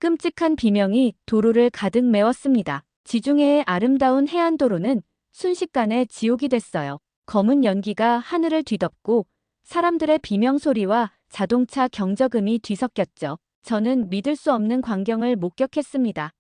끔찍한 비명이 도로를 가득 메웠습니다. 지중해의 아름다운 해안도로는 순식간에 지옥이 됐어요. 검은 연기가 하늘을 뒤덮고 사람들의 비명소리와 자동차 경적음이 뒤섞였죠. 저는 믿을 수 없는 광경을 목격했습니다.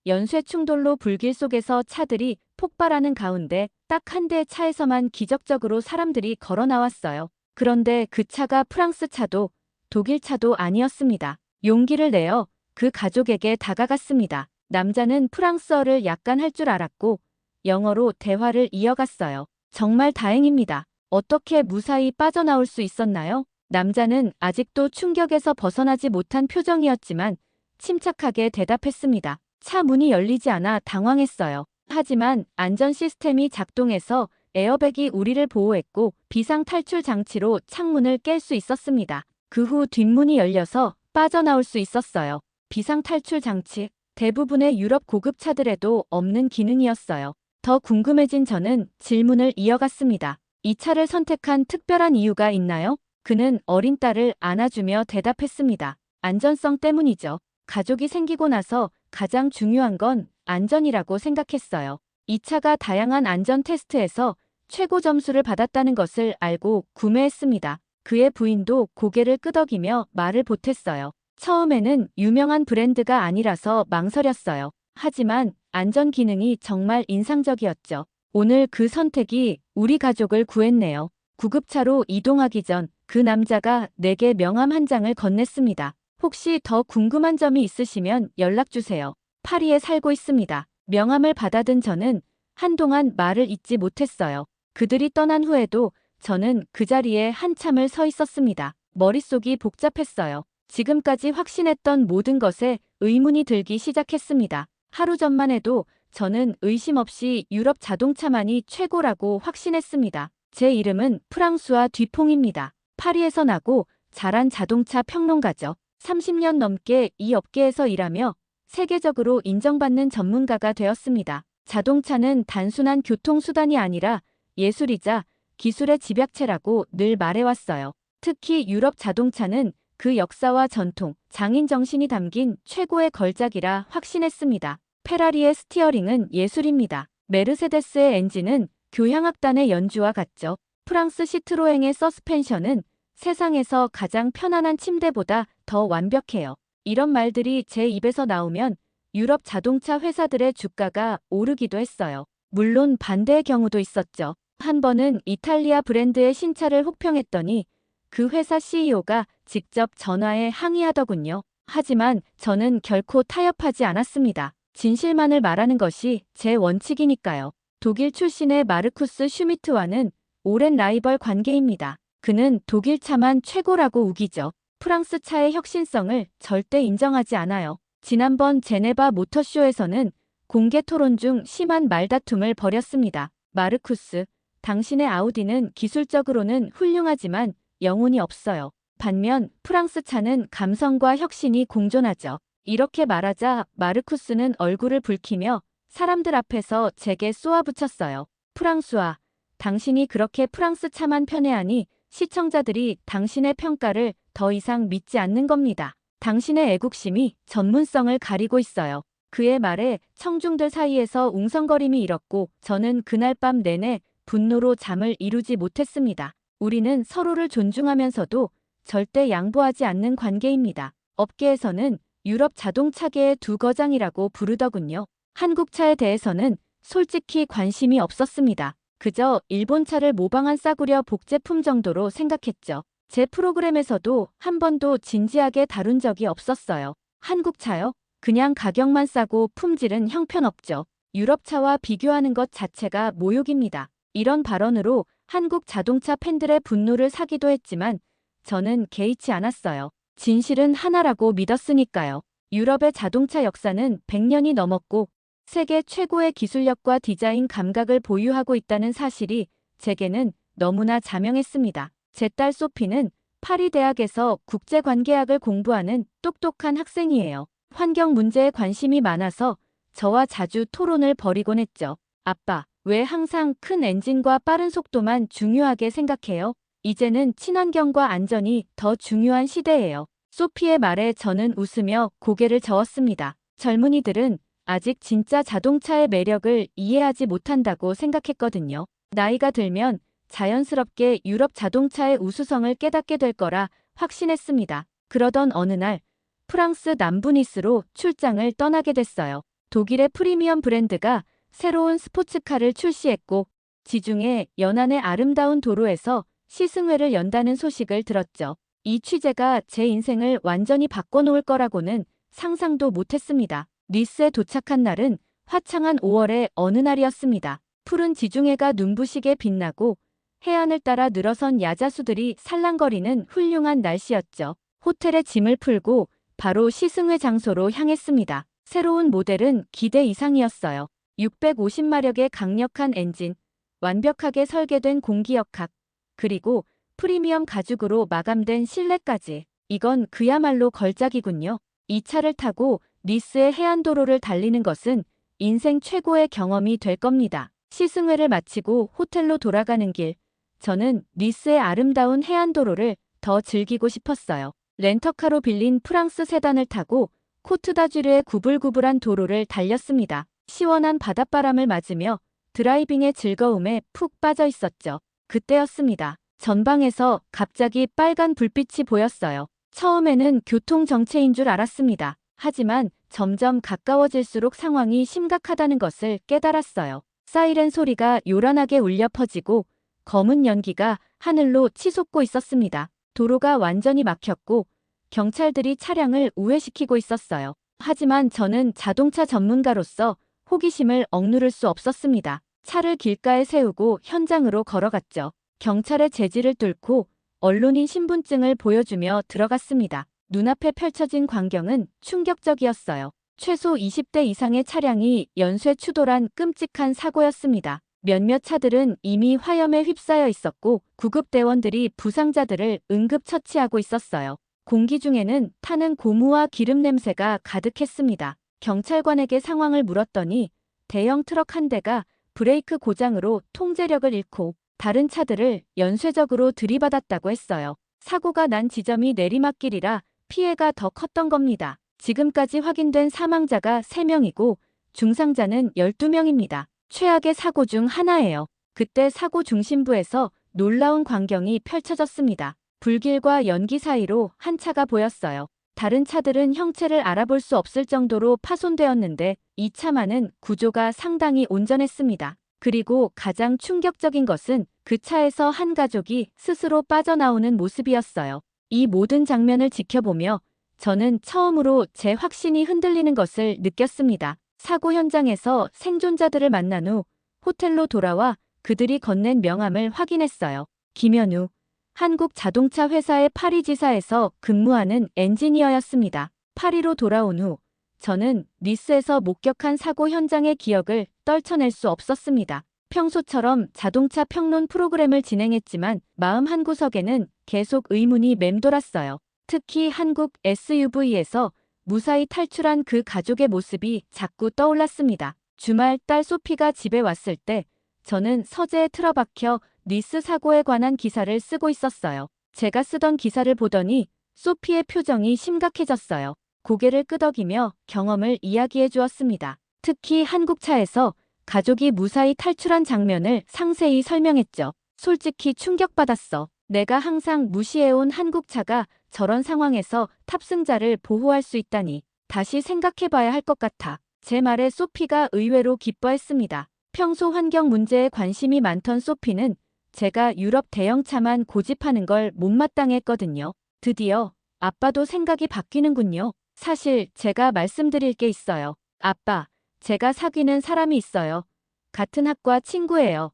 연쇄 충돌로 불길 속에서 차들이 폭발하는 가운데 딱 한 대의 차에서만 기적적으로 사람들이 걸어 나왔어요. 그런데 그 차가 프랑스 차도 독일 차도 아니었습니다. 용기를 내어 그 가족에게 다가갔습니다. 남자는 프랑스어를 약간 할 줄 알았고 영어로 대화를 이어갔어요. 정말 다행입니다. 어떻게 무사히 빠져나올 수 있었나요? 남자는 아직도 충격에서 벗어나지 못한 표정이었지만 침착하게 대답했습니다. 차 문이 열리지 않아 당황했어요. 하지만 안전 시스템이 작동해서 에어백이 우리를 보호했고 비상 탈출 장치로 창문을 깰 수 있었습니다. 그 후 뒷문이 열려서 빠져나올 수 있었어요. 비상 탈출 장치, 대부분의 유럽 고급차들에도 없는 기능이었어요. 더 궁금해진 저는 질문을 이어갔습니다. 이 차를 선택한 특별한 이유가 있나요? 그는 어린 딸을 안아주며 대답했습니다. 안전성 때문이죠. 가족이 생기고 나서 가장 중요한 건 안전이라고 생각했어요. 이 차가 다양한 안전 테스트에서 최고 점수를 받았다는 것을 알고 구매했습니다. 그의 부인도 고개를 끄덕이며 말을 보탰어요. 처음에는 유명한 브랜드가 아니라서 망설였어요. 하지만 안전 기능이 정말 인상적이었죠. 오늘 그 선택이 우리 가족을 구했네요. 구급차로 이동하기 전 그 남자가 내게 명함 한 장을 건넸습니다. 혹시 더 궁금한 점이 있으시면 연락주세요. 파리에 살고 있습니다. 명함을 받아든 저는 한동안 말을 잇지 못했어요. 그들이 떠난 후에도 저는 그 자리에 한참을 서 있었습니다. 머릿속이 복잡했어요. 지금까지 확신했던 모든 것에 의문이 들기 시작했습니다. 하루 전만 해도 저는 의심 없이 유럽 자동차만이 최고라고 확신했습니다. 제 이름은 프랑수아 듀퐁입니다. 파리에서 나고 자란 자동차 평론가죠. 30년 넘게 이 업계에서 일하며 세계적으로 인정받는 전문가가 되었습니다. 자동차는 단순한 교통수단이 아니라 예술이자 기술의 집약체라고 늘 말해왔어요. 특히 유럽 자동차는 그 역사와 전통, 장인 정신이 담긴 최고의 걸작이라 확신했습니다. 페라리의 스티어링은 예술입니다. 메르세데스의 엔진은 교향악단의 연주와 같죠. 프랑스 시트로엥의 서스펜션은 세상에서 가장 편안한 침대보다 더 완벽해요. 이런 말들이 제 입에서 나오면 유럽 자동차 회사들의 주가가 오르기도 했어요. 물론 반대의 경우도 있었죠. 한 번은 이탈리아 브랜드의 신차를 혹평했더니 그 회사 CEO가 직접 전화해 항의하더군요. 하지만 저는 결코 타협하지 않았습니다. 진실만을 말하는 것이 제 원칙이니까요. 독일 출신의 마르쿠스 슈미트와는 오랜 라이벌 관계입니다. 그는 독일 차만 최고라고 우기죠. 프랑스 차의 혁신성을 절대 인정하지 않아요. 지난번 제네바 모터쇼에서는 공개 토론 중 심한 말다툼을 벌였습니다. 마르쿠스, 당신의 아우디는 기술적으로는 훌륭하지만 영혼이 없어요. 반면 프랑스 차는 감성과 혁신이 공존하죠. 이렇게 말하자 마르쿠스는 얼굴을 붉히며 사람들 앞에서 제게 쏘아붙였어요. 프랑수아, 당신이 그렇게 프랑스 차만 편애하니 시청자들이 당신의 평가를 더 이상 믿지 않는 겁니다. 당신의 애국심이 전문성을 가리고 있어요. 그의 말에 청중들 사이에서 웅성거림이 일었고 저는 그날 밤 내내 분노로 잠을 이루지 못했습니다. 우리는 서로를 존중하면서도 절대 양보하지 않는 관계입니다. 업계에서는 유럽 자동차계의 두 거장이라고 부르더군요. 한국 차에 대해서는 솔직히 관심이 없었습니다. 그저 일본 차를 모방한 싸구려 복제품 정도로 생각했죠. 제 프로그램에서도 한 번도 진지하게 다룬 적이 없었어요. 한국 차요? 그냥 가격만 싸고 품질은 형편없죠. 유럽 차와 비교하는 것 자체가 모욕입니다. 이런 발언으로 한국 자동차 팬들의 분노를 사기도 했지만 저는 개의치 않았어요. 진실은 하나라고 믿었으니까요. 유럽의 자동차 역사는 100년이 넘었고 세계 최고의 기술력과 디자인 감각을 보유하고 있다는 사실이 제게는 너무나 자명했습니다. 제 딸 소피는 파리 대학에서 국제관계학을 공부하는 똑똑한 학생이에요. 환경 문제에 관심이 많아서 저와 자주 토론을 벌이곤 했죠. 아빠, 왜 항상 큰 엔진과 빠른 속도만 중요하게 생각해요? 이제는 친환경과 안전이 더 중요한 시대예요. 소피의 말에 저는 웃으며 고개를 저었습니다. 젊은이들은 아직 진짜 자동차의 매력을 이해하지 못한다고 생각했거든요. 나이가 들면 자연스럽게 유럽 자동차의 우수성을 깨닫게 될 거라 확신했습니다. 그러던 어느 날 프랑스 남부 니스로 출장을 떠나게 됐어요. 독일의 프리미엄 브랜드가 새로운 스포츠카를 출시했고 지중해 연안의 아름다운 도로에서 시승회를 연다는 소식을 들었죠. 이 취재가 제 인생을 완전히 바꿔놓을 거라고는 상상도 못했습니다. 니스에 도착한 날은 화창한 5월의 어느 날이었습니다. 푸른 지중해가 눈부시게 빛나고 해안을 따라 늘어선 야자수들이 살랑거리는 훌륭한 날씨였죠. 호텔에 짐을 풀고 바로 시승회 장소로 향했습니다. 새로운 모델은 기대 이상이었어요. 650마력의 강력한 엔진, 완벽하게 설계된 공기역학, 그리고 프리미엄 가죽으로 마감된 실내까지. 이건 그야말로 걸작이군요. 이 차를 타고 니스의 해안도로를 달리는 것은 인생 최고의 경험이 될 겁니다. 시승회를 마치고 호텔로 돌아가는 길, 저는 니스의 아름다운 해안도로를 더 즐기고 싶었어요. 렌터카로 빌린 프랑스 세단을 타고 코트다주르의 구불구불한 도로를 달렸습니다. 시원한 바닷바람을 맞으며 드라이빙의 즐거움에 푹 빠져 있었죠. 그때였습니다. 전방에서 갑자기 빨간 불빛이 보였어요. 처음에는 교통정체인 줄 알았습니다. 하지만 점점 가까워질수록 상황이 심각하다는 것을 깨달았어요. 사이렌 소리가 요란하게 울려 퍼지고 검은 연기가 하늘로 치솟고 있었습니다. 도로가 완전히 막혔고 경찰들이 차량을 우회시키고 있었어요. 하지만 저는 자동차 전문가로서 호기심을 억누를 수 없었습니다. 차를 길가에 세우고 현장으로 걸어갔죠. 경찰의 제지를 뚫고 언론인 신분증을 보여주며 들어갔습니다. 눈앞에 펼쳐진 광경은 충격적이었어요. 최소 20대 이상의 차량이 연쇄 추돌한 끔찍한 사고였습니다. 몇몇 차들은 이미 화염에 휩싸여 있었고 구급대원들이 부상자들을 응급처치하고 있었어요. 공기 중에는 타는 고무와 기름 냄새가 가득했습니다. 경찰관에게 상황을 물었더니 대형 트럭 한 대가 브레이크 고장으로 통제력을 잃고 다른 차들을 연쇄적으로 들이받았다고 했어요. 사고가 난 지점이 내리막길이라 피해가 더 컸던 겁니다. 지금까지 확인된 사망자가 3명이고 중상자는 12명입니다. 최악의 사고 중 하나예요. 그때 사고 중심부에서 놀라운 광경이 펼쳐졌습니다. 불길과 연기 사이로 한 차가 보였어요. 다른 차들은 형체를 알아볼 수 없을 정도로 파손되었는데 이 차만은 구조가 상당히 온전했습니다. 그리고 가장 충격적인 것은 그 차에서 한 가족이 스스로 빠져나오는 모습이었어요. 이 모든 장면을 지켜보며 저는 처음으로 제 확신이 흔들리는 것을 느꼈습니다. 사고 현장에서 생존자들을 만난 후 호텔로 돌아와 그들이 건넨 명함을 확인했어요. 김현우, 한국 자동차 회사의 파리 지사에서 근무하는 엔지니어였습니다. 파리로 돌아온 후 저는 니스에서 목격한 사고 현장의 기억을 떨쳐낼 수 없었습니다. 평소처럼 자동차 평론 프로그램을 진행했지만 마음 한구석에는 계속 의문이 맴돌았어요. 특히 한국 SUV에서 무사히 탈출한 그 가족의 모습이 자꾸 떠올랐습니다. 주말 딸 소피가 집에 왔을 때 저는 서재에 틀어박혀 니스 사고에 관한 기사를 쓰고 있었어요. 제가 쓰던 기사를 보더니 소피의 표정이 심각해졌어요. 고개를 끄덕이며 경험을 이야기해 주었습니다. 특히 한국차에서 가족이 무사히 탈출한 장면을 상세히 설명했죠. 솔직히 충격받았어. 내가 항상 무시해온 한국차가 저런 상황에서 탑승자를 보호할 수 있다니 다시 생각해봐야 할 것 같아. 제 말에 소피가 의외로 기뻐했습니다. 평소 환경 문제에 관심이 많던 소피는 제가 유럽 대형차만 고집하는 걸 못마땅했거든요. 드디어 아빠도 생각이 바뀌는군요. 사실 제가 말씀드릴 게 있어요. 아빠, 제가 사귀는 사람이 있어요. 같은 학과 친구예요.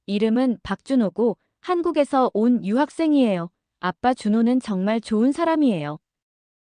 이름은 박준호고 한국에서 온 유학생이에요. 아빠 준호는 정말 좋은 사람이에요.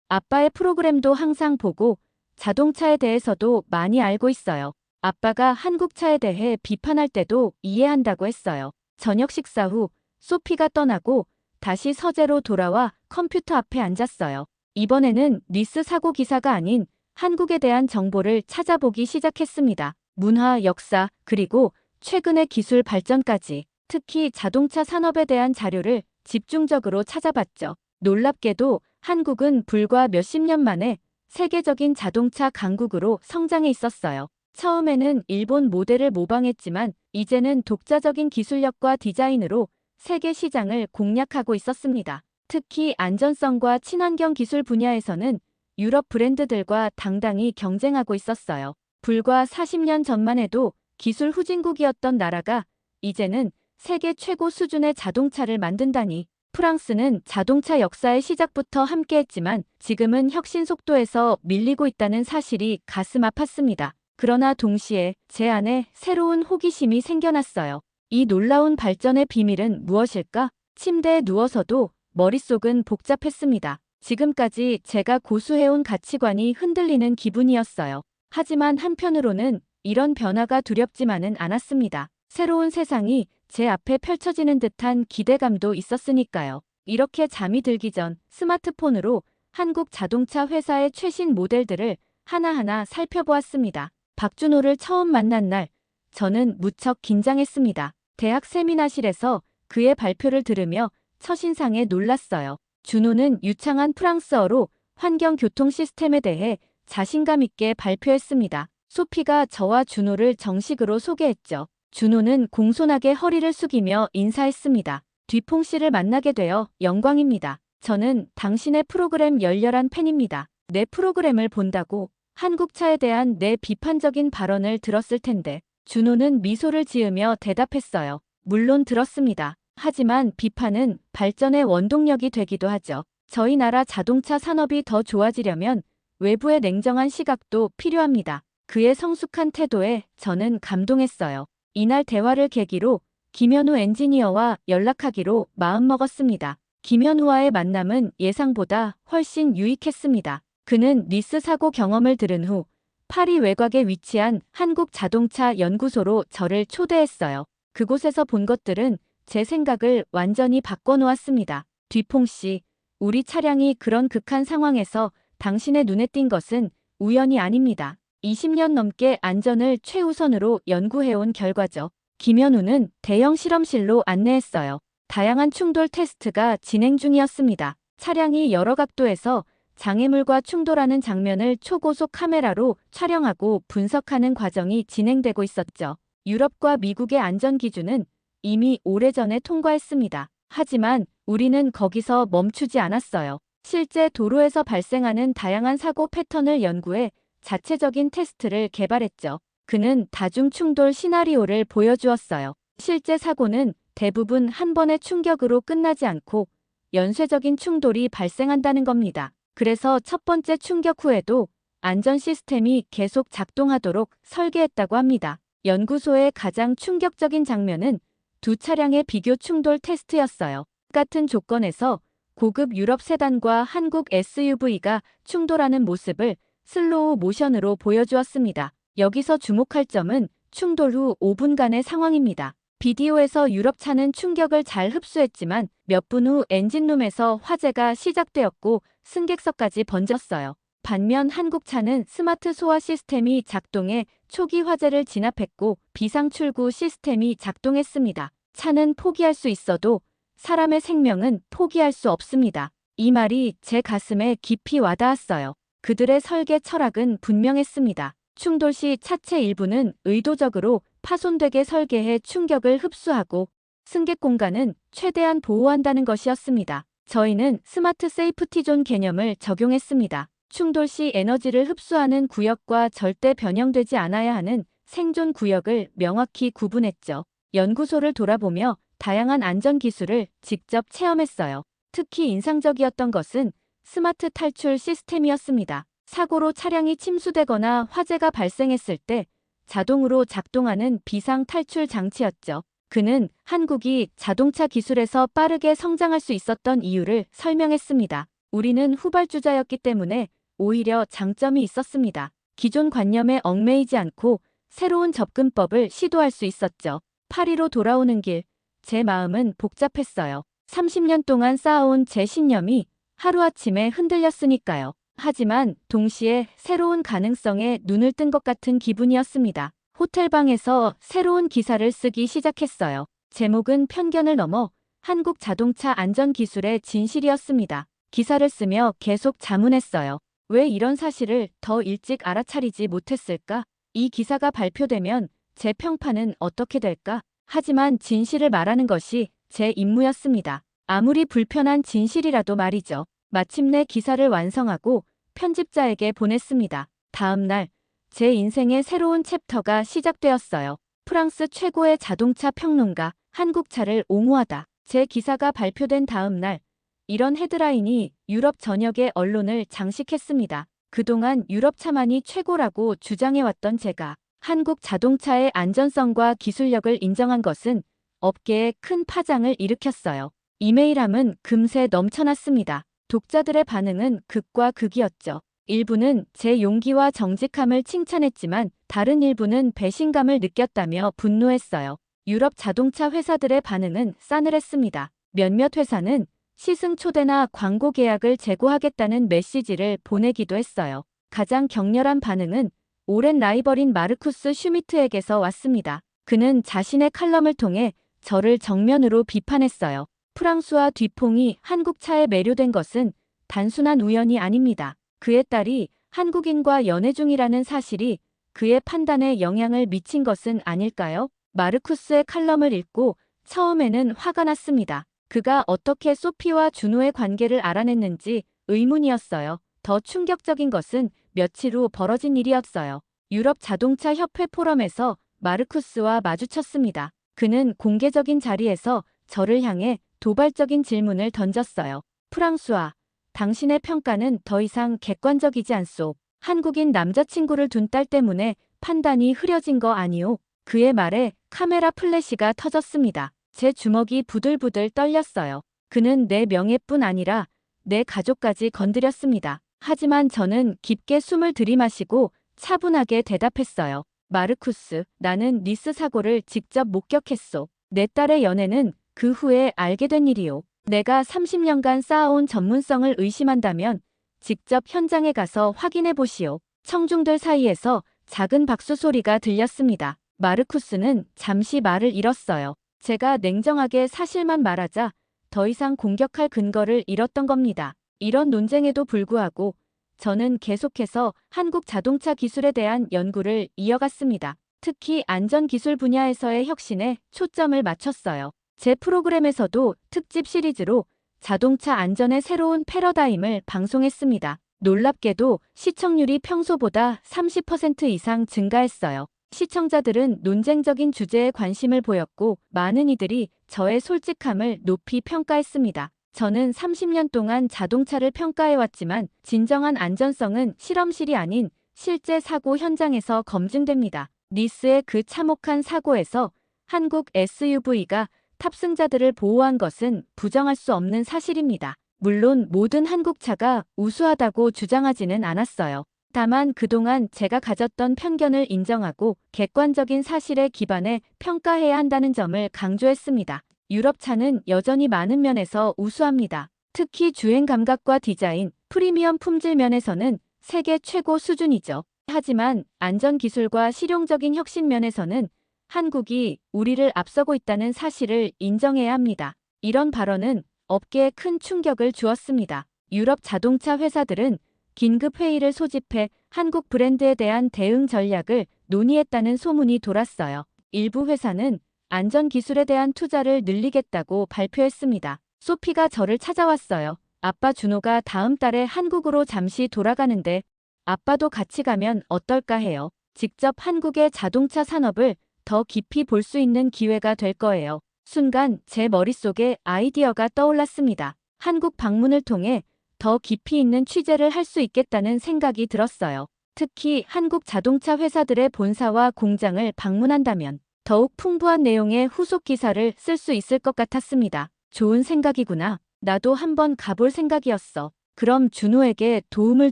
아빠의 프로그램도 항상 보고 자동차에 대해서도 많이 알고 있어요. 아빠가 한국차에 대해 비판할 때도 이해한다고 했어요. 저녁 식사 후 소피가 떠나고 다시 서재로 돌아와 컴퓨터 앞에 앉았어요. 이번에는 니스 사고 기사가 아닌 한국에 대한 정보를 찾아보기 시작했습니다. 문화, 역사, 그리고 최근의 기술 발전까지 특히 자동차 산업에 대한 자료를 집중적으로 찾아봤죠. 놀랍게도 한국은 불과 몇십 년 만에 세계적인 자동차 강국으로 성장해 있었어요. 처음에는 일본 모델을 모방했지만 이제는 독자적인 기술력과 디자인으로 세계 시장을 공략하고 있었습니다. 특히 안전성과 친환경 기술 분야에서는 유럽 브랜드들과 당당히 경쟁하고 있었어요. 불과 40년 전만 해도 기술 후진국이었던 나라가 이제는 세계 최고 수준의 자동차를 만든다니. 프랑스는 자동차 역사의 시작부터 함께했지만 지금은 혁신 속도에서 밀리고 있다는 사실이 가슴 아팠습니다. 그러나 동시에 제 안에 새로운 호기심이 생겨났어요. 이 놀라운 발전의 비밀은 무엇일까? 침대에 누워서도 머릿속은 복잡했습니다. 지금까지 제가 고수해온 가치관이 흔들리는 기분이었어요. 하지만 한편으로는 이런 변화가 두렵지만은 않았습니다. 새로운 세상이 제 앞에 펼쳐지는 듯한 기대감도 있었으니까요. 이렇게 잠이 들기 전 스마트폰으로 한국 자동차 회사의 최신 모델들을 하나하나 살펴보았습니다. 박준호를 처음 만난 날, 저는 무척 긴장했습니다. 대학 세미나실에서 그의 발표를 들으며 첫인상에 놀랐어요. 준호는 유창한 프랑스어로 환경 교통 시스템에 대해 자신감 있게 발표했습니다. 소피가 저와 준호를 정식으로 소개했죠. 준호는 공손하게 허리를 숙이며 인사했습니다. 뒤퐁 씨를 만나게 되어 영광입니다. 저는 당신의 프로그램 열렬한 팬입니다. 내 프로그램을 본다고 한국차에 대한 내 비판적인 발언을 들었을 텐데. 준호는 미소를 지으며 대답했어요. 물론 들었습니다. 하지만 비판은 발전의 원동력이 되기도 하죠. 저희 나라 자동차 산업이 더 좋아지려면 외부의 냉정한 시각도 필요합니다. 그의 성숙한 태도에 저는 감동했어요. 이날 대화를 계기로 김현우 엔지니어와 연락하기로 마음먹었습니다. 김현우와의 만남은 예상보다 훨씬 유익했습니다. 그는 니스 사고 경험을 들은 후 파리 외곽에 위치한 한국자동차연구소로 저를 초대했어요. 그곳에서 본 것들은 제 생각을 완전히 바꿔놓았습니다. 뒤퐁 씨, 우리 차량이 그런 극한 상황에서 당신의 눈에 띈 것은 우연이 아닙니다. 20년 넘게 안전을 최우선으로 연구해온 결과죠. 김현우는 대형 실험실로 안내했어요. 다양한 충돌 테스트가 진행 중이었습니다. 차량이 여러 각도에서 장애물과 충돌하는 장면을 초고속 카메라로 촬영하고 분석하는 과정이 진행되고 있었죠. 유럽과 미국의 안전 기준은 이미 오래전에 통과했습니다. 하지만 우리는 거기서 멈추지 않았어요. 실제 도로에서 발생하는 다양한 사고 패턴을 연구해 자체적인 테스트를 개발했죠. 그는 다중 충돌 시나리오를 보여주었어요. 실제 사고는 대부분 한 번의 충격으로 끝나지 않고 연쇄적인 충돌이 발생한다는 겁니다. 그래서 첫 번째 충격 후에도 안전 시스템이 계속 작동하도록 설계했다고 합니다. 연구소의 가장 충격적인 장면은 두 차량의 비교 충돌 테스트였어요. 같은 조건에서 고급 유럽 세단과 한국 SUV가 충돌하는 모습을 슬로우 모션으로 보여주었습니다. 여기서 주목할 점은 충돌 후 5분간의 상황입니다. 비디오에서 유럽차는 충격을 잘 흡수했지만 몇 분 후 엔진룸에서 화재가 시작되었고 승객석까지 번졌어요. 반면 한국차는 스마트 소화 시스템이 작동해 초기 화재를 진압했고 비상 출구 시스템이 작동했습니다. 차는 포기할 수 있어도 사람의 생명은 포기할 수 없습니다. 이 말이 제 가슴에 깊이 와닿았어요. 그들의 설계 철학은 분명했습니다. 충돌 시 차체 일부는 의도적으로 파손되게 설계해 충격을 흡수하고 승객 공간은 최대한 보호한다는 것이었습니다. 저희는 스마트 세이프티존 개념을 적용했습니다. 충돌 시 에너지를 흡수하는 구역과 절대 변형되지 않아야 하는 생존 구역을 명확히 구분했죠. 연구소를 돌아보며 다양한 안전 기술을 직접 체험했어요. 특히 인상적이었던 것은 스마트 탈출 시스템이었습니다. 사고로 차량이 침수되거나 화재가 발생했을 때 자동으로 작동하는 비상 탈출 장치였죠. 그는 한국이 자동차 기술에서 빠르게 성장할 수 있었던 이유를 설명했습니다. 우리는 후발주자였기 때문에 오히려 장점이 있었습니다. 기존 관념에 얽매이지 않고 새로운 접근법을 시도할 수 있었죠. 파리로 돌아오는 길, 제 마음은 복잡했어요. 30년 동안 쌓아온 제 신념이 하루아침에 흔들렸으니까요. 하지만 동시에 새로운 가능성에 눈을 뜬 것 같은 기분이었습니다. 호텔방에서 새로운 기사를 쓰기 시작했어요. 제목은 편견을 넘어 한국 자동차 안전 기술의 진실이었습니다. 기사를 쓰며 계속 자문했어요. 왜 이런 사실을 더 일찍 알아차리지 못했을까? 이 기사가 발표되면 제 평판은 어떻게 될까? 하지만 진실을 말하는 것이 제 임무였습니다. 아무리 불편한 진실이라도 말이죠. 마침내 기사를 완성하고 편집자에게 보냈습니다. 다음 날, 제 인생의 새로운 챕터가 시작되었어요. 프랑스 최고의 자동차 평론가, 한국차를 옹호하다. 제 기사가 발표된 다음 날, 이런 헤드라인이 유럽 전역의 언론을 장식했습니다. 그동안 유럽차만이 최고라고 주장해왔던 제가 한국 자동차의 안전성과 기술력을 인정한 것은 업계에 큰 파장을 일으켰어요. 이메일함은 금세 넘쳐났습니다. 독자들의 반응은 극과 극이었죠. 일부는 제 용기와 정직함을 칭찬했지만 다른 일부는 배신감을 느꼈다며 분노했어요. 유럽 자동차 회사들의 반응은 싸늘했습니다. 몇몇 회사는 시승 초대나 광고 계약을 재고하겠다는 메시지를 보내기도 했어요. 가장 격렬한 반응은 오랜 라이벌인 마르쿠스 슈미트에게서 왔습니다. 그는 자신의 칼럼을 통해 저를 정면으로 비판했어요. 프랑스와 뒤퐁이 한국차에 매료된 것은 단순한 우연이 아닙니다. 그의 딸이 한국인과 연애 중이라는 사실이 그의 판단에 영향을 미친 것은 아닐까요? 마르쿠스의 칼럼을 읽고 처음에는 화가 났습니다. 그가 어떻게 소피와 준호의 관계를 알아냈는지 의문이었어요. 더 충격적인 것은 며칠 후 벌어진 일이었어요. 유럽 자동차 협회 포럼에서 마르쿠스와 마주쳤습니다. 그는 공개적인 자리에서 저를 향해 도발적인 질문을 던졌어요. 프랑스와 당신의 평가는 더 이상 객관적이지 않소. 한국인 남자친구를 둔 딸 때문에 판단이 흐려진 거 아니오? 그의 말에 카메라 플래시가 터졌습니다. 제 주먹이 부들부들 떨렸어요. 그는 내 명예뿐 아니라 내 가족까지 건드렸습니다. 하지만 저는 깊게 숨을 들이마시고 차분하게 대답했어요. 마르쿠스, 나는 니스 사고를 직접 목격했소. 내 딸의 연애는 그 후에 알게 된 일이오. 내가 30년간 쌓아온 전문성을 의심한다면 직접 현장에 가서 확인해 보시오. 청중들 사이에서 작은 박수 소리가 들렸습니다. 마르쿠스는 잠시 말을 잃었어요. 제가 냉정하게 사실만 말하자 더 이상 공격할 근거를 잃었던 겁니다. 이런 논쟁에도 불구하고 저는 계속해서 한국 자동차 기술에 대한 연구를 이어갔습니다. 특히 안전기술 분야에서의 혁신에 초점을 맞췄어요. 제 프로그램에서도 특집 시리즈로 자동차 안전의 새로운 패러다임을 방송했습니다. 놀랍게도 시청률이 평소보다 30% 이상 증가했어요. 시청자들은 논쟁적인 주제에 관심을 보였고 많은 이들이 저의 솔직함을 높이 평가했습니다. 저는 30년 동안 자동차를 평가해왔지만 진정한 안전성은 실험실이 아닌 실제 사고 현장에서 검증됩니다. 니스의 그 참혹한 사고에서 한국 SUV가 탑승자들을 보호한 것은 부정할 수 없는 사실입니다. 물론 모든 한국차가 우수하다고 주장하지는 않았어요. 다만 그동안 제가 가졌던 편견을 인정하고 객관적인 사실에 기반해 평가해야 한다는 점을 강조했습니다. 유럽차는 여전히 많은 면에서 우수합니다. 특히 주행 감각과 디자인, 프리미엄 품질 면에서는 세계 최고 수준이죠. 하지만 안전기술과 실용적인 혁신 면에서는 한국이 우리를 앞서고 있다는 사실을 인정해야 합니다. 이런 발언은 업계에 큰 충격을 주었습니다. 유럽 자동차 회사들은 긴급 회의를 소집해 한국 브랜드에 대한 대응 전략을 논의했다는 소문이 돌았어요. 일부 회사는 안전기술에 대한 투자를 늘리겠다고 발표했습니다. 소피가 저를 찾아왔어요. 아빠 준호가 다음 달에 한국으로 잠시 돌아가는데 아빠도 같이 가면 어떨까 해요. 직접 한국의 자동차 산업을 더 깊이 볼 수 있는 기회가 될 거예요. 순간 제 머릿속에 아이디어가 떠올랐습니다. 한국 방문을 통해 더 깊이 있는 취재를 할 수 있겠다는 생각이 들었어요. 특히 한국 자동차 회사들의 본사와 공장을 방문한다면 더욱 풍부한 내용의 후속 기사를 쓸 수 있을 것 같았습니다. 좋은 생각이구나. 나도 한번 가볼 생각이었어. 그럼 준호에게 도움을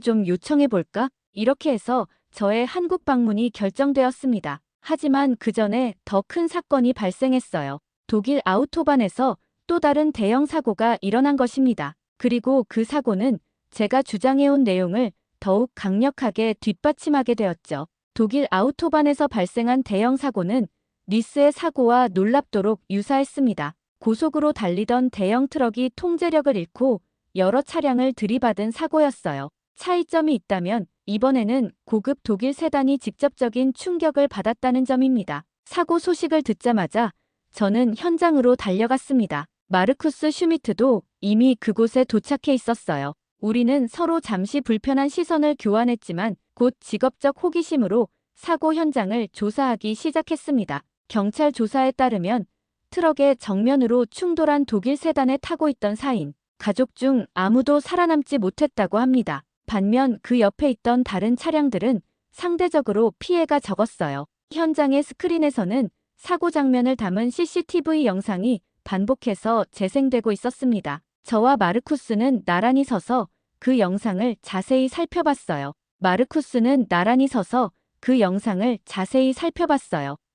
좀 요청해볼까? 이렇게 해서 저의 한국 방문이 결정되었습니다. 하지만 그 전에 더 큰 사건이 발생했어요. 독일 아우토반에서 또 다른 대형 사고가 일어난 것입니다. 그리고 그 사고는 제가 주장해온 내용을 더욱 강력하게 뒷받침하게 되었죠. 독일 아우토반에서 발생한 대형 사고는 니스의 사고와 놀랍도록 유사했습니다. 고속으로 달리던 대형 트럭이 통제력을 잃고 여러 차량을 들이받은 사고였어요. 차이점이 있다면 이번에는 고급 독일 세단이 직접적인 충격을 받았다는 점입니다. 사고 소식을 듣자마자 저는 현장으로 달려갔습니다. 마르쿠스 슈미트도 이미 그곳에 도착해 있었어요. 우리는 서로 잠시 불편한 시선을 교환했지만 곧 직업적 호기심으로 사고 현장을 조사하기 시작했습니다. 경찰 조사에 따르면 트럭의 정면으로 충돌한 독일 세단에 타고 있던 4인 가족 중 아무도 살아남지 못했다고 합니다. 반면 그 옆에 있던 다른 차량들은 상대적으로 피해가 적었어요. 현장의 스크린에서는 사고 장면을 담은 CCTV 영상이 반복해서 재생되고 있었습니다. 저와 마르쿠스는 나란히 서서 그 영상을 자세히 살펴봤어요.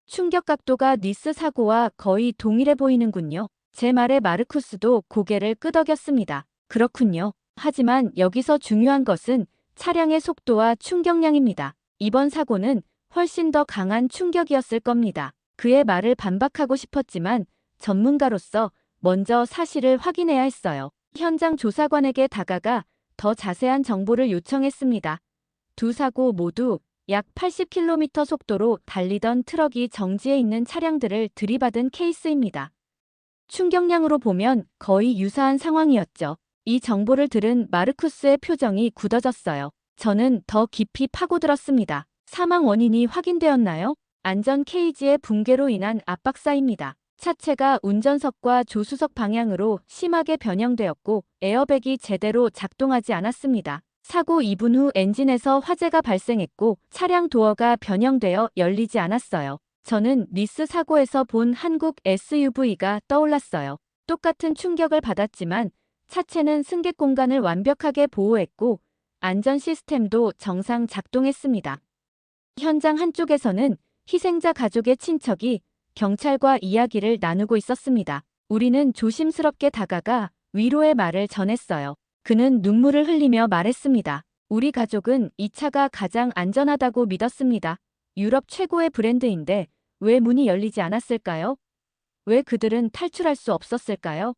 충격 각도가 니스 사고와 거의 동일해 보이는군요. 제 말에 마르쿠스도 고개를 끄덕였습니다. 그렇군요. 하지만 여기서 중요한 것은 차량의 속도와 충격량입니다. 이번 사고는 훨씬 더 강한 충격이었을 겁니다. 그의 말을 반박하고 싶었지만 전문가로서 먼저 사실을 확인해야 했어요. 현장 조사관에게 다가가 더 자세한 정보를 요청했습니다. 두 사고 모두 약 80km 속도로 달리던 트럭이 정지해 있는 차량들을 들이받은 케이스입니다. 충격량으로 보면 거의 유사한 상황이었죠. 이 정보를 들은 마르쿠스의 표정이 굳어졌어요. 저는 더 깊이 파고들었습니다. 사망 원인이 확인되었나요? 안전 케이지의 붕괴로 인한 압박사입니다. 차체가 운전석과 조수석 방향으로 심하게 변형되었고 에어백이 제대로 작동하지 않았습니다. 사고 2분 후 엔진에서 화재가 발생했고 차량 도어가 변형되어 열리지 않았어요. 저는 니스 사고에서 본 한국 SUV가 떠올랐어요. 똑같은 충격을 받았지만 차체는 승객 공간을 완벽하게 보호했고 안전 시스템도 정상 작동했습니다. 현장 한쪽에서는 희생자 가족의 친척이 경찰과 이야기를 나누고 있었습니다. 우리는 조심스럽게 다가가 위로의 말을 전했어요. 그는 눈물을 흘리며 말했습니다. 우리 가족은 이 차가 가장 안전하다고 믿었습니다. 유럽 최고의 브랜드인데 왜 문이 열리지 않았을까요? 왜 그들은 탈출할 수 없었을까요?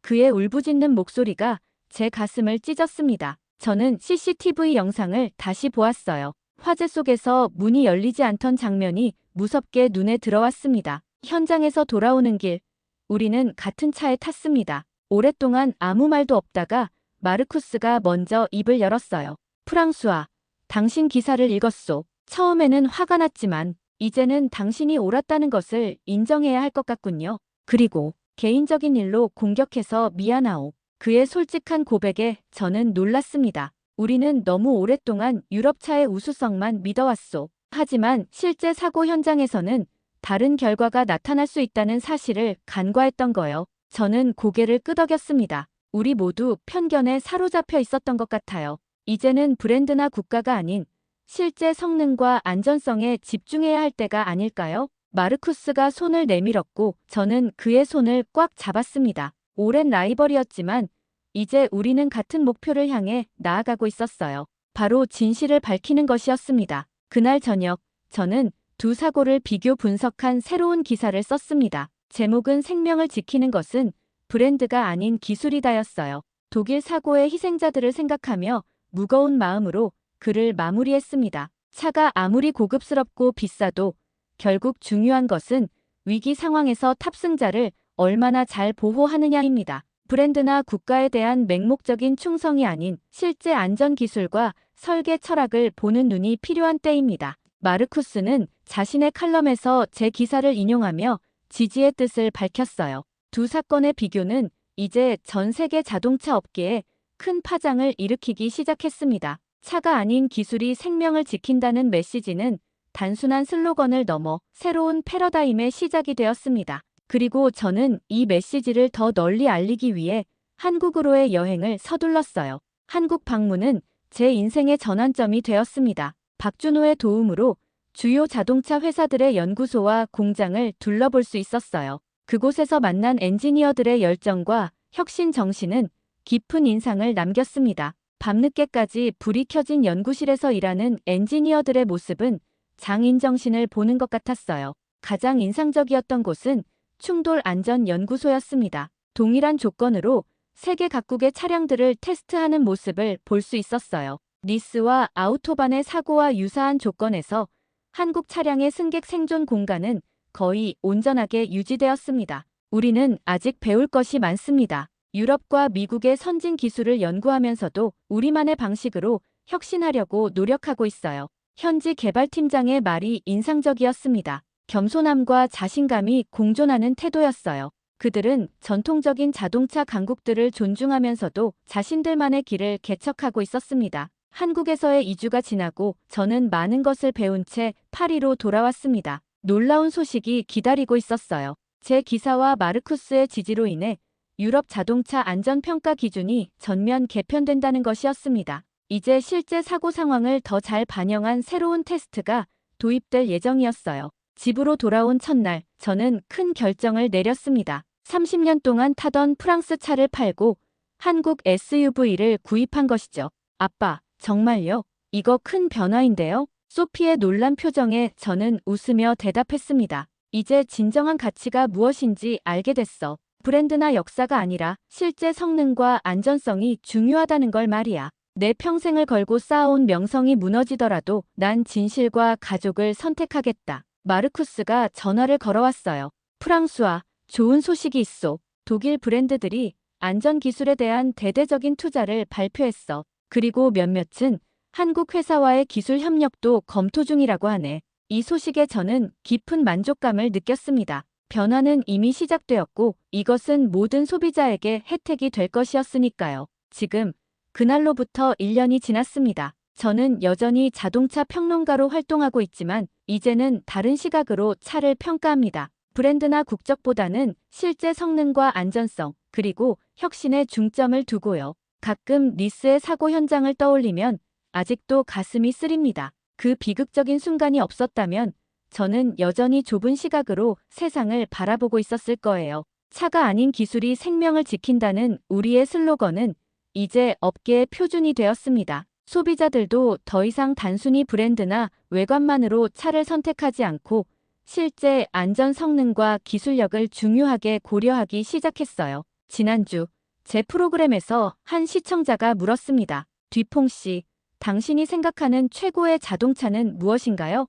그의 울부짖는 목소리가 제 가슴을 찢었습니다. 저는 CCTV 영상을 다시 보았어요. 화재 속에서 문이 열리지 않던 장면이 무섭게 눈에 들어왔습니다. 현장에서 돌아오는 길, 우리는 같은 차에 탔습니다. 오랫동안 아무 말도 없다가 마르쿠스가 먼저 입을 열었어요. 프랑수아, 당신 기사를 읽었소. 처음에는 화가 났지만 이제는 당신이 옳았다는 것을 인정해야 할 것 같군요. 그리고 개인적인 일로 공격해서 미안하오. 그의 솔직한 고백에 저는 놀랐습니다. 우리는 너무 오랫동안 유럽차의 우수성만 믿어왔소. 하지만 실제 사고 현장에서는 다른 결과가 나타날 수 있다는 사실을 간과했던 거요. 저는 고개를 끄덕였습니다. 우리 모두 편견에 사로잡혀 있었던 것 같아요. 이제는 브랜드나 국가가 아닌 실제 성능과 안전성에 집중해야 할 때가 아닐까요? 마르쿠스가 손을 내밀었고 저는 그의 손을 꽉 잡았습니다. 오랜 라이벌이었지만 이제 우리는 같은 목표를 향해 나아가고 있었어요. 바로 진실을 밝히는 것이었습니다. 그날 저녁 저는 두 사고를 비교 분석한 새로운 기사를 썼습니다. 제목은 생명을 지키는 것은 브랜드가 아닌 기술이다였어요. 독일 사고의 희생자들을 생각하며 무거운 마음으로 글을 마무리했습니다. 차가 아무리 고급스럽고 비싸도 결국 중요한 것은 위기 상황에서 탑승자를 얼마나 잘 보호하느냐입니다. 브랜드나 국가에 대한 맹목적인 충성이 아닌 실제 안전 기술과 설계 철학을 보는 눈이 필요한 때입니다. 마르쿠스는 자신의 칼럼에서 제 기사를 인용하며 지지의 뜻을 밝혔어요. 두 사건의 비교는 이제 전 세계 자동차 업계에 큰 파장을 일으키기 시작했습니다. 차가 아닌 기술이 생명을 지킨다는 메시지는 단순한 슬로건을 넘어 새로운 패러다임의 시작이 되었습니다. 그리고 저는 이 메시지를 더 널리 알리기 위해 한국으로의 여행을 서둘렀어요. 한국 방문은 제 인생의 전환점이 되었습니다. 박준호의 도움으로 주요 자동차 회사들의 연구소와 공장을 둘러볼 수 있었어요. 그곳에서 만난 엔지니어들의 열정과 혁신 정신은 깊은 인상을 남겼습니다. 밤늦게까지 불이 켜진 연구실에서 일하는 엔지니어들의 모습은 장인 정신을 보는 것 같았어요. 가장 인상적이었던 곳은 충돌 안전 연구소였습니다. 동일한 조건으로 세계 각국의 차량들을 테스트하는 모습을 볼 수 있었어요. 니스와 아우토반의 사고와 유사한 조건에서 한국 차량의 승객 생존 공간은 거의 온전하게 유지되었습니다. 우리는 아직 배울 것이 많습니다. 유럽과 미국의 선진 기술을 연구하면서도 우리만의 방식으로 혁신하려고 노력하고 있어요. 현지 개발팀장의 말이 인상적이었습니다. 겸손함과 자신감이 공존하는 태도였어요. 그들은 전통적인 자동차 강국들을 존중하면서도 자신들만의 길을 개척하고 있었습니다. 한국에서의 2주가 지나고 저는 많은 것을 배운 채 파리로 돌아왔습니다. 놀라운 소식이 기다리고 있었어요. 제 기사와 마르쿠스의 지지로 인해 유럽 자동차 안전평가 기준이 전면 개편된다는 것이었습니다. 이제 실제 사고 상황을 더 잘 반영한 새로운 테스트가 도입될 예정이었어요. 집으로 돌아온 첫날, 저는 큰 결정을 내렸습니다. 30년 동안 타던 프랑스 차를 팔고 한국 SUV를 구입한 것이죠. 아빠, 정말요? 이거 큰 변화인데요? 소피의 놀란 표정에 저는 웃으며 대답했습니다. 이제 진정한 가치가 무엇인지 알게 됐어. 브랜드나 역사가 아니라 실제 성능과 안전성이 중요하다는 걸 말이야. 내 평생을 걸고 쌓아온 명성이 무너지더라도 난 진실과 가족을 선택하겠다. 마르쿠스가 전화를 걸어왔어요. 프랑스와 좋은 소식이 있어. 독일 브랜드들이 안전기술에 대한 대대적인 투자를 발표했어. 그리고 몇몇은 한국 회사와의 기술 협력도 검토 중이라고 하네. 이 소식에 저는 깊은 만족감을 느꼈습니다. 변화는 이미 시작되었고 이것은 모든 소비자에게 혜택이 될 것이었으니까요. 지금 그날로부터 1년이 지났습니다. 저는 여전히 자동차 평론가로 활동하고 있지만 이제는 다른 시각으로 차를 평가합니다. 브랜드나 국적보다는 실제 성능과 안전성, 그리고 혁신에 중점을 두고요. 가끔 니스의 사고 현장을 떠올리면 아직도 가슴이 쓰립니다. 그 비극적인 순간이 없었다면 저는 여전히 좁은 시각으로 세상을 바라보고 있었을 거예요. 차가 아닌 기술이 생명을 지킨다는 우리의 슬로건은 이제 업계의 표준이 되었습니다. 소비자들도 더 이상 단순히 브랜드나 외관만으로 차를 선택하지 않고 실제 안전 성능과 기술력을 중요하게 고려하기 시작했어요. 지난주 제 프로그램에서 한 시청자가 물었습니다. 뒤퐁 씨, 당신이 생각하는 최고의 자동차는 무엇인가요?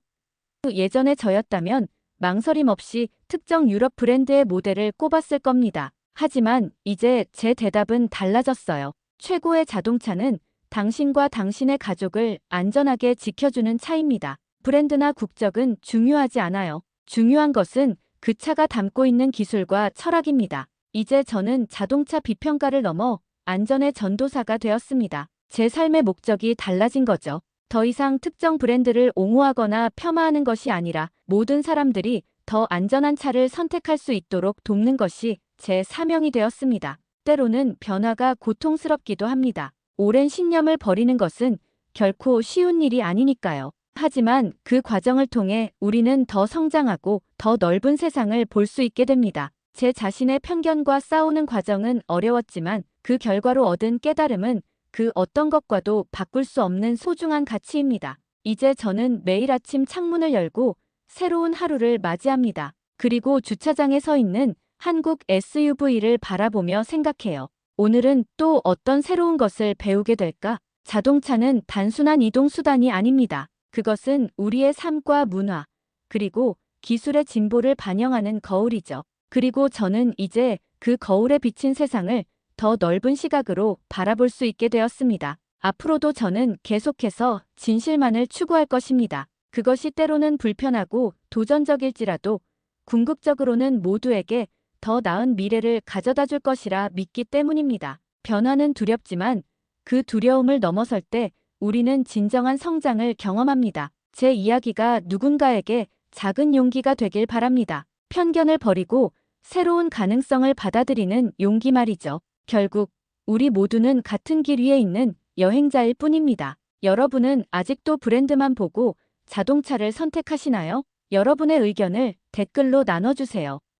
예전에 저였다면 망설임 없이 특정 유럽 브랜드의 모델을 꼽았을 겁니다. 하지만 이제 제 대답은 달라졌어요. 최고의 자동차는 당신과 당신의 가족을 안전하게 지켜주는 차입니다. 브랜드나 국적은 중요하지 않아요. 중요한 것은 그 차가 담고 있는 기술과 철학입니다. 이제 저는 자동차 비평가를 넘어 안전의 전도사가 되었습니다. 제 삶의 목적이 달라진 거죠. 더 이상 특정 브랜드를 옹호하거나 폄하하는 것이 아니라 모든 사람들이 더 안전한 차를 선택할 수 있도록 돕는 것이 제 사명이 되었습니다. 때로는 변화가 고통스럽기도 합니다. 오랜 신념을 버리는 것은 결코 쉬운 일이 아니니까요. 하지만 그 과정을 통해 우리는 더 성장하고 더 넓은 세상을 볼 수 있게 됩니다. 제 자신의 편견과 싸우는 과정은 어려웠지만 그 결과로 얻은 깨달음은 그 어떤 것과도 바꿀 수 없는 소중한 가치입니다. 이제 저는 매일 아침 창문을 열고 새로운 하루를 맞이합니다. 그리고 주차장에 서 있는 한국 SUV를 바라보며 생각해요. 오늘은 또 어떤 새로운 것을 배우게 될까? 자동차는 단순한 이동 수단이 아닙니다. 그것은 우리의 삶과 문화, 그리고 기술의 진보를 반영하는 거울이죠. 그리고 저는 이제 그 거울에 비친 세상을 더 넓은 시각으로 바라볼 수 있게 되었습니다. 앞으로도 저는 계속해서 진실만을 추구할 것입니다. 그것이 때로는 불편하고 도전적일지라도 궁극적으로는 모두에게 더 나은 미래를 가져다 줄 것이라 믿기 때문입니다. 변화는 두렵지만 그 두려움을 넘어설 때 우리는 진정한 성장을 경험합니다. 제 이야기가 누군가에게 작은 용기가 되길 바랍니다. 편견을 버리고 새로운 가능성을 받아들이는 용기 말이죠. 결국 우리 모두는 같은 길 위에 있는 여행자일 뿐입니다. 여러분은 아직도 브랜드만 보고 자동차를 선택하시나요? 여러분의 의견을 댓글로 나눠주세요.